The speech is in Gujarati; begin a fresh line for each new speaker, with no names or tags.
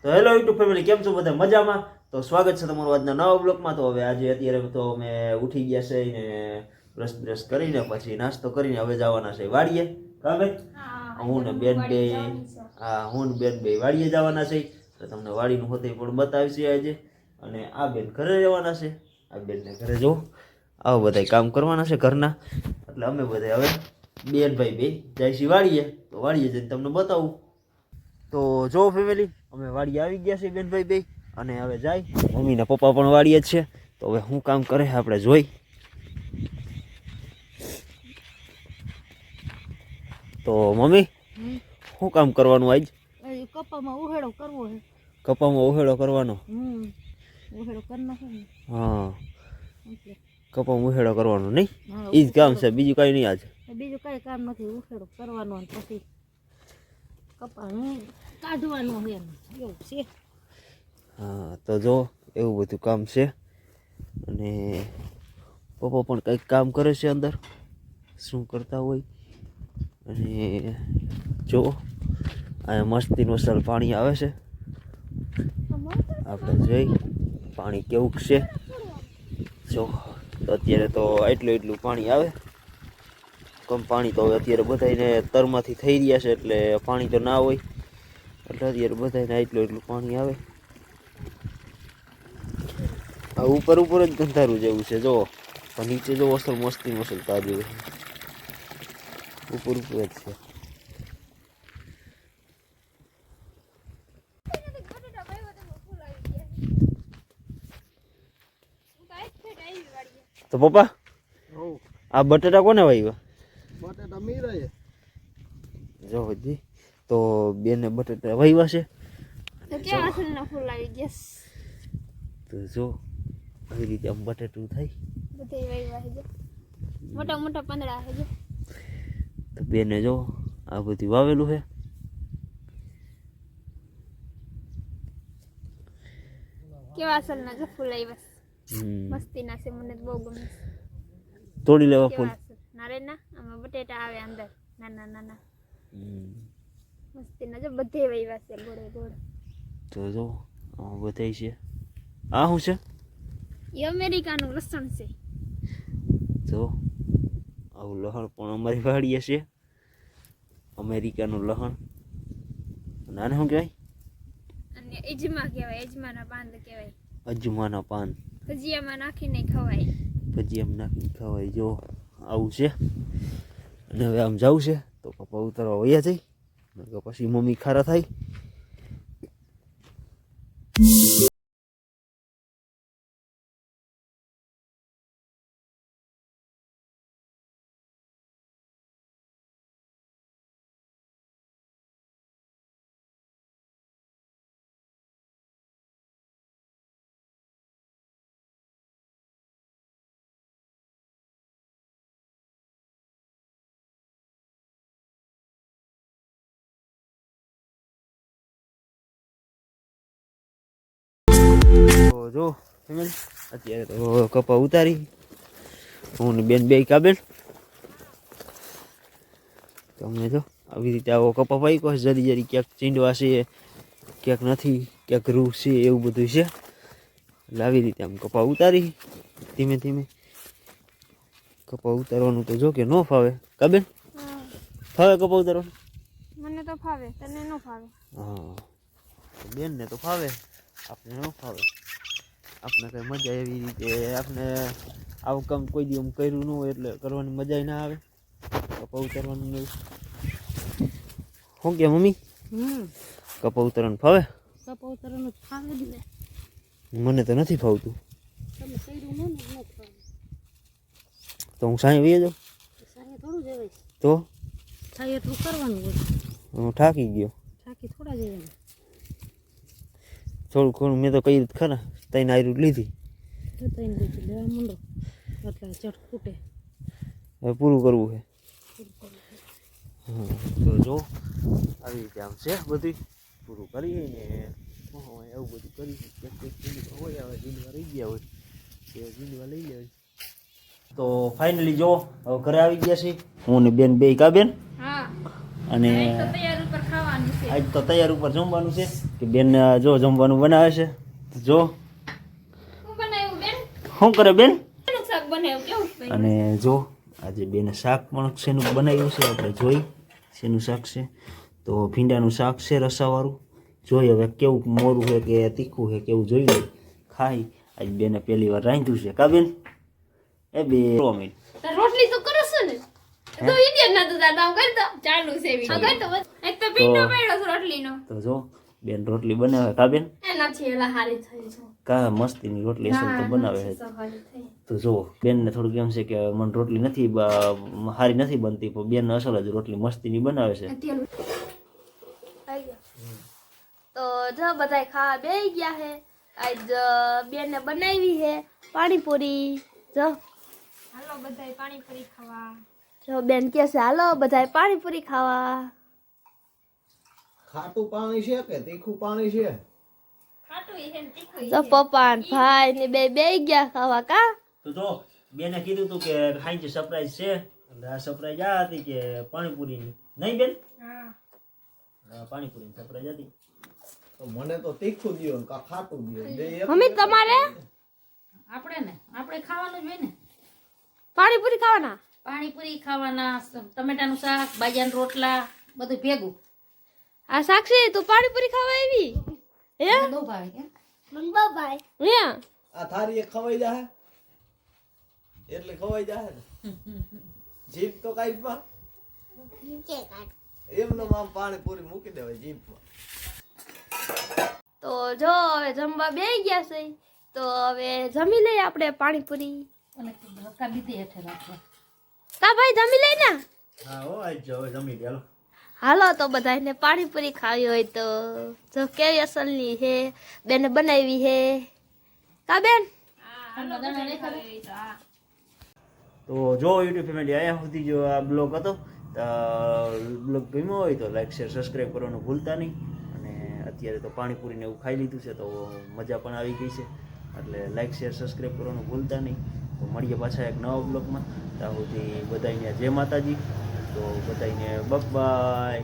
તો હેલો યુટ્યુબ ફેમિલી, કેમ છો બધા? મજામાં? તો સ્વાગત છે તમારું આજના નવા બ્લોગમાં. તો હવે આજે અત્યારે તો અમે ઉઠી ગયા છે ને બ્રશ કરીને પછી નાસ્તો કરીને હવે જવાના છે વાડીએ. કામે હું ને બેન બે હું ને બેન બે વાડીએ જવાના છે. તો તમને વાડીનું હોતે પણ બતાવશે આજે. અને આ બેન ઘરે રહેવાના છે. આ બેનને ઘરે જો આવા બધા કામ કરવાના છે ઘરના. એટલે અમે બધા હવે બેન ભાઈ બે જાય છે વાડીએ. તો વાડીએ જઈને તમને બતાવું. તો જો ફેમિલી, અમે વાડીએ આવી ગયા છીએ બેનભાઈ બે. અને હવે જાય મમ્મીના પપ્પા પણ વાડીએ જ છે. તો હવે શું કામ કરે આપણે જોઈ. તો મમ્મી, શું કામ કરવાનું આજ?
કપામાં ઉહેડો કરવો છે.
કપામાં ઉહેડો કરવાનો?
ઉહેડો કરી નાખો ને.
હા, કપામાં ઉહેડો કરવાનો નહીં? એ જ કામ છે, બીજું કાંઈ નહીં આજ?
બીજું કાંઈ કામ નથી. ઉહેડો કરવાનો પછી કપાનું કાઢવાનું છે એવું છે.
હા, તો જો એવું બધું કામ છે. અને પપ્પા પણ કંઈક કામ કરે છે અંદર, શું કરતા હોય. અને જો અહીંયા મસ્તીનું અસલ પાણી આવે છે. આપણે જોઈ પાણી કેવું છે. જો અત્યારે તો એટલું પાણી આવે. કમ પાણી તો હવે અત્યારે બધાને તરમાંથી થઈ રહ્યા છે, એટલે પાણી તો ના હોય. એટલે અત્યારે બધાને એટલું પાણી આવે. આ ઉપર જ ગંધારું જેવું છે જો. નીચે જો અસલ મસ્તીનું અસલ તાજું ઉપર જ છે. તો પપ્પા, આ બટાટા કોને વાવ્યા?
બટાટા મીરાય
જો હજી તો બેને બટાટા વાવ્યા છે.
તો કેવા અસલના ફૂલ આવી ગયા.
તો જો આવી રીતે આમ બટાટું થાય.
બધે વાવ્યા છે. મોટા મોટા પાંદડા છે.
તો બેને જો આ બધું વાવેલું છે.
કેવા અસલના જો ફૂલ આવ્યા. મસ્તીના છે, મને બહુ ગમે.
તોડી લેવા ફૂલ.
નારે ના, આમાં બટેટા આવે અંદર નાના નાના. મસ્તીના જો બધે વાવ્યા છે ગોળે ગોળ.
તો જો બધાય છે. આ શું છે?
એ અમેરિકાનું લસણ છે.
જો આવું લસણ પણ અમારી વાડીએ છે. અમેરિકાનું લસણ. અને આને શું કહેવાય?
અને એજમા કહેવાય. એજમાના પાન કહેવાય.
અજમાના પાન.
ભજીયામાં નાખીને ખવાય.
ભજીયામાં નાખીને ખવાય. જો આવું છે. અને હવે આમ જવું છે તો પપ્પા ઉતારવા વયા જાય. પછી મમ્મી ખારા થાય. તો જો અત્યારે તો કપા ઉતારી હું ને બેન બે કાબેલ. તમે જો આવી રીતે આવો કપા પાઈ કહો. જરી જરી ક્યાંક ચીંડવા છે, ક્યાંક નથી, ક્યાંક રૂ છે, એવું બધું છે. એટલે આવી રીતે આમ કપા ઉતારી ધીમે ધીમે. કપા ઉતારવાનું તો જો કે ન ફાવે કાબેલ? ફાવે કપા ઉતારવાનું?
મને તો ફાવે, તને ન ફાવે.
હા, બેન ને તો ફાવે, આપણે ન ફાવે. આપણે કઈ મજા એવી રીતે આપણે આવું કામ કોઈ દી આમ કર્યું ન હોય એટલે કરવાની મજા ના આવે. કપા ઉતારવાનું નહીં. શું કે મમ્મી? કપા ઉતારવાનું ફાવે?
કપા ઉતારવાનું ફાવે જ ને.
મને તો નથી ફાવતું.
તમે કર્યું ન ફાવે.
તો હું સાંઈ વહી જાઉં?
સાંઈ થોડું જવાય.
તો
સાંઈ એટલું કરવાનું હોય.
હું થાકી ગયો.
થાકી થોડા જવાનું.
થોડું ઘણું મેં તો કઈ રીતે ખરા તઈને આયરું લીધી.
તઈને લીધી લેવા માંડો એટલે ચટ ફૂટે.
હવે પૂરું કરવું છે. તો જો આવી રીતે આમ છે બધું. પૂરું કરીએ ને એવું બધું કરી હોય. હવે જીંદવા રહી ગયા હોય તે જીંદવા લઈ લેવાય. તો ફાઇનલી જો હવે ઘરે આવી ગયા છે હું ને બેન બે કાબેન.
હા,
અને
તૈયાર ઉપર ખાવાનું જમવાનું છે
આજ તો તૈયાર ઉપર જમવાનું છે કે બેન જો જમવાનું બનાવે છે જો
શું બનાવ્યું બેન
શું કરે બેન
શેનું શાક બનાવ્યું કેવું છે
અને જો આજે બેને શાક પણ શેનું બનાવ્યું છે આપણે જોઈ શેનું શાક છે તો ભીંડાનું શાક છે રસાવાળું જોઈ હવે કેવું મોરું છે કે તીખું છે કેવું જોઈ લે ખાઈ આજ બેને પહેલી વાર રાંધ્યું છે કા બેન એ બે મિનિટ
તાર રોટલી તો કરો છો ને તો ઇન્ડિયન ના તો દાદા કરી દો ચાલુ છે વિડિયો કરી દો એક તો પીંડો પડ્યો છે રોટલીનો
તો જો બેન રોટલી બનાવે કા બેન
એનાથી એલા હારી થઈ છે
કા મસ્તીની રોટલી અસલ તો બનાવે છે
સવારી થઈ
તો જો બેનને થોડુંક એમ છે કે મને રોટલી નથી સારી નથી બનતી પણ બેન અસલ જ રોટલી મસ્તીની બનાવે છે
તેલ તો જો બધાય ખાવા બેસી ગયા છે આજ બેને બનાવી છે પાણીપુરી જો હાલો બધાય પાણીપુરી ખાવા જો બેન કહે છે હાલો બધાય પાણીપુરી ખાવા
ખાટું પાણી છે કે તીખું પાણી છે?
જો પપ્પા ને ભાઈ ને બે બેસી ગયા ખાવા કા
તો જો બેને કીધું તું કે ખાઈ જે સરપ્રાઈઝ છે એટલે આ સરપ્રાઈઝ આ હતી કે પાણીપુરીની નહીં બેન હા પાણીપુરીની સરપ્રાઈઝ હતી
તો મને તો તીખું દ્યો ને કા ખાટું દ્યો બે એક
મમ્મી તમારે
આપણે ખાવાનું જ હોય ને
પાણીપુરી ખાવાના
પાણીપુરી ખાવાના ટમેટાનું શાક બાજરાના રોટલા બધું ભેગું
આ સાક્ષી તું પાણીપુરી ખાવા આવી હે
બહુ ભાવે કે
મને બહુ ભાઈ હે
આ થારી એક ખવાઈ જાહે એટલે ખવાઈ જાહે ને જીભ તો કાઢવા એમને આમ પાણી પૂરી મૂકી દેવાય જીભમાં.
તો જો હવે જમવા બેસી ગયા છે તો હવે જમી લઈએ આપણે પાણીપુરી
અને ધક્કા બીતે હેઠે રાખવા
કા ભાઈ જમી લઈ ને
હા હો આજ જો હવે જમી ગયા
હાલો તો બધાને પાણીપુરી ખાવી હોય તો જો કેવી અસલની છે બેને બનાવી છે કા બેન
તો જો યુટ્યુબ ફેમિલી અહીંયા સુધી જો આ બ્લોગ હતો બ્લોગ ગમ્યો હોય તો લાઈક શેર સબસ્ક્રાઈબ કરવાનું ભૂલતા નહીં અને અત્યારે તો પાણીપુરીને એવું ખાઈ લીધું છે તો મજા પણ આવી ગઈ છે એટલે લાઈક શેર સબસ્ક્રાઈબ કરવાનું ભૂલતા નહીં તો મળીએ પાછા એક નવા બ્લોગમાં ત્યાં સુધી બધાઈને જય માતાજી તો બધાઈને બાય